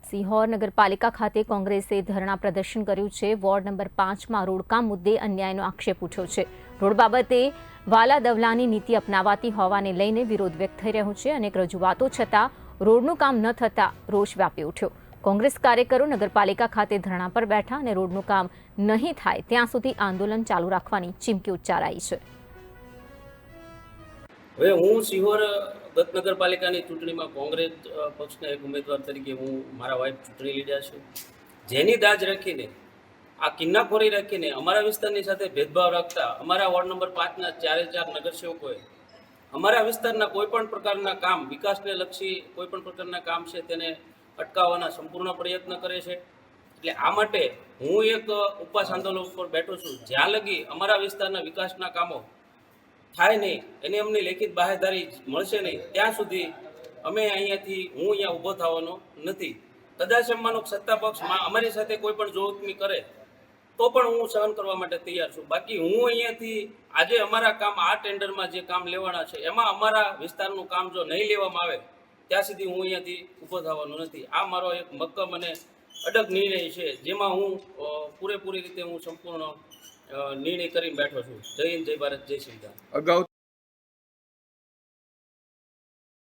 સિહોર નગરપાલિકા ખાતે કોંગ્રેસે ધરણા પ્રદર્શન કર્યું છે। વોર્ડ નંબર 5માં રોડકામ મુદ્દે અન્યાયનો આક્ષેપ ઉઠ્યો છે। રોડ બાબતે વાલા દવલાની નીતિ અપનાવાતી હોવાને લઈને વિરોધ વ્યક્ત થઈ રહ્યો છે। અનેક રજૂઆતો છતાં રોડનું કામ ન થતાં રોષ વ્યાપી ઉઠ્યો। કોંગ્રેસ કાર્યકરો નગરપાલિકા ખાતે ધરણા પર બેઠા અને રોડનું કામ નહીં થાય ત્યાં સુધી આંદોલન ચાલુ રાખવાની ચીમકી ઉચ્ચારાઈ છે। હવે હું સિહોર ગત નગરપાલિકાની ચૂંટણીમાં કોંગ્રેસ પક્ષના એક ઉમેદવાર તરીકે હું મારા વાઇફ ચૂંટણી લડ્યા છે। જેની દાજ રાખીને આ કિન્નાખોરી રાખીને અમારા વિસ્તારની સાથે ભેદભાવ રાખતા અમારા વોર્ડ નંબર 5ના 4 નગરસેવકોએ અમારા વિસ્તારના કોઈપણ પ્રકારના કામ, વિકાસને લક્ષી કોઈપણ પ્રકારના કામ છે તેને અટકાવવાના સંપૂર્ણ પ્રયત્ન કરે છે। એટલે આ માટે હું એક ઉપવાસ આંદોલન ઉપર બેઠો છું। જ્યાં લગી અમારા વિસ્તારના વિકાસના કામો થાય નહીં, એની અમને લેખિત બાહેધરી મળશે નહીં, ત્યાં સુધી અમે હું અહીંયા ઊભો થવાનો નથી। કદાચ અમારો સત્તા પક્ષ અમારી સાથે કોઈ પણ જોખમી કરે તો પણ હું સહન કરવા માટે તૈયાર છું। બાકી હું અહીંયાથી આજે અમારા કામ આ ટેન્ડરમાં જે કામ લેવાના છે એમાં અમારા વિસ્તારનું કામ જો નહીં લેવામાં આવે ત્યાં સુધી હું અહીંયાથી ઊભો થવાનો નથી। આ મારો એક મક્કમ અને અડગ નિર્ણય છે, જેમાં હું પૂરેપૂરી રીતે હું સંપૂર્ણ નિર્ણય કરીને બેઠો છું। જય હિન્દ, જય ભારત, જય શ્રી રામ।